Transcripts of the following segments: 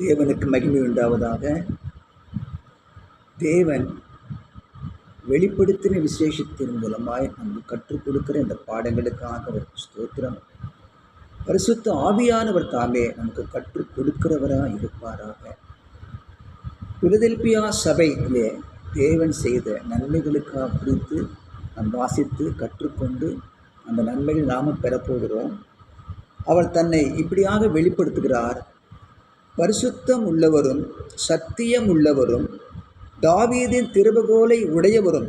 தேவனுக்கு மகிமை உண்டாவதாக. தேவன் வெளிப்படுத்தின விசேஷத்தின் மூலமாய் நமக்கு கற்றுக் கொடுக்கிற இந்த பாடங்களுக்காக ஒரு ஸ்தோத்திரம். பரிசுத்த ஆவியானவர் தாமே நமக்கு கற்றுக் கொடுக்கிறவராக இருப்பாராக. பிலதெல்பியா சபையிலே தேவன் செய்த நன்மைகளுக்காக குறித்து நாம் வாசித்து கற்றுக்கொண்டு அந்த நன்மைகள் நாம் பெறப்போகிறோம். அவர் தன்னை இப்படியாக வெளிப்படுத்துகிறார். பரிசுத்தம் உள்ளவரும் சத்தியம் உள்ளவரும் தாவீதின் திறவுகோலை உடையவரும்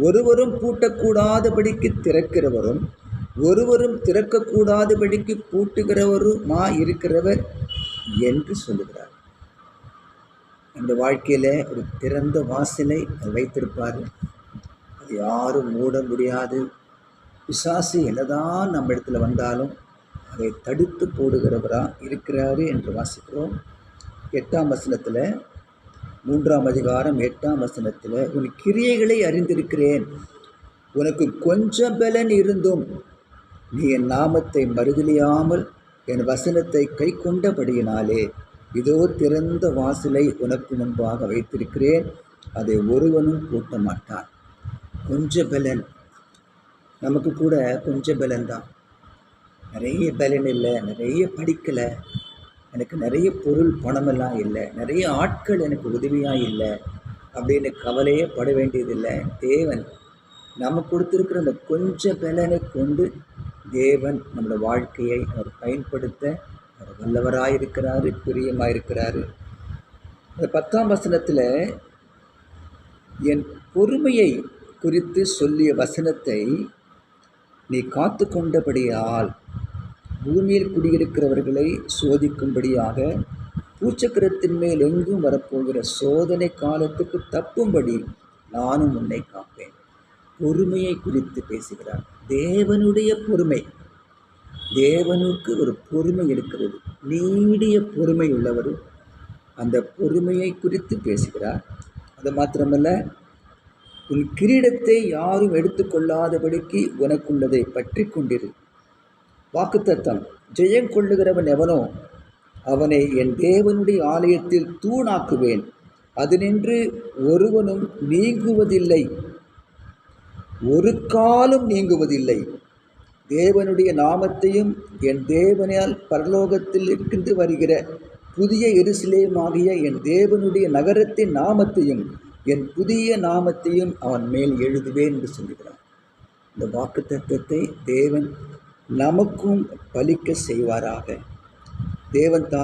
ஒருவரும் பூட்டக்கூடாதபடிக்கு திறக்கிறவரும் ஒருவரும் திறக்கக்கூடாதபடிக்கு பூட்டுகிறவருமா இருக்கிறவர் என்று சொல்லுகிறார். நம்முடைய வாழ்க்கையில் ஒரு திறந்த வாசலை வைத்திருப்பார். அது யாரும் மூட முடியாது. பிசாசு என்னதான் நம்ம இடத்துல வந்தாலும் அதை தடுத்து போடுகிறவராக இருக்கிறாரு என்று வாசிக்கிறோம். 8ஆம் வசனத்தில், 3ஆம் அதிகாரம் 8ஆம் வசனத்தில், உன் கிரியைகளை அறிந்திருக்கிறேன், உனக்கு கொஞ்சம் பலன் இருந்தும் நீ என் நாமத்தை மறுதலியாமல் என் வசனத்தை கை கொண்டபடியினாலே இதோ திறந்த வாசலை உனக்கு முன்பாக வைத்திருக்கிறேன், அதை ஒருவனும் பூட்ட மாட்டான். கொஞ்சம் பலன், நமக்கு கூட கொஞ்சம் பலன் தான். நிறைய பலன் இல்லை, நிறைய படிக்கலை, எனக்கு நிறைய பொருள் பணமெல்லாம் இல்லை, நிறைய ஆட்கள் எனக்கு உதவியாக இல்லை அப்படின்னு கவலையே பட வேண்டியதில்லை. தேவன் நமக்கு கொடுத்துருக்கிற அந்த கொஞ்சம் பலனை கொண்டு தேவன் நம்மளோட வாழ்க்கையை அவர் பயன்படுத்த அவர் வல்லவராக இருக்கிறாரு, பிரியமாக இருக்கிறாரு. அந்த 10ஆம் வசனத்தில் என் பொறுமையை குறித்து சொல்லிய வசனத்தை நீ காத்து கொண்டபடியால் பூமியில் குடியிருக்கிறவர்களை சோதிக்கும்படியாக பூச்சக்கரத்தின் மேல் எங்கும் வரப்போகிற சோதனை காலத்துக்கு தப்பும்படி நானும் உன்னை காப்பேன். பொறுமையை குறித்து பேசுகிறார். தேவனுடைய பொறுமை, தேவனுக்கு ஒரு பொறுமை இருக்கிறது, நீடிய பொறுமை உள்ளவர். அந்த பொறுமையை குறித்து பேசுகிறார். அது மாத்திரமல்ல, உன் கிரீடத்தை யாரும் எடுத்துக்கொள்ளாதபடிக்கு உனக்குள்ளதை பற்றி கொண்டிரு. வாக்குத்தத்தம், ஜெயம் கொள்ளுகிறவன் எவனோ அவனை என் தேவனுடைய ஆலயத்தில் தூணாக்குவேன், அது நின்று ஒருவனும் நீங்குவதில்லை, ஒரு காலம் நீங்குவதில்லை. தேவனுடைய நாமத்தையும் என் தேவனால் பரலோகத்தில் இருந்து வருகிற புதிய எருசலேமாகிய என் தேவனுடைய நகரத்தின் நாமத்தையும் என் புதிய நாமத்தையும் அவன் மேல் எழுதுவேன் என்று சொல்கிறார். இந்த வாக்குத்தத்தத்தை தேவன் நமக்கும் பலிக்க செய்வாராக. தேவன்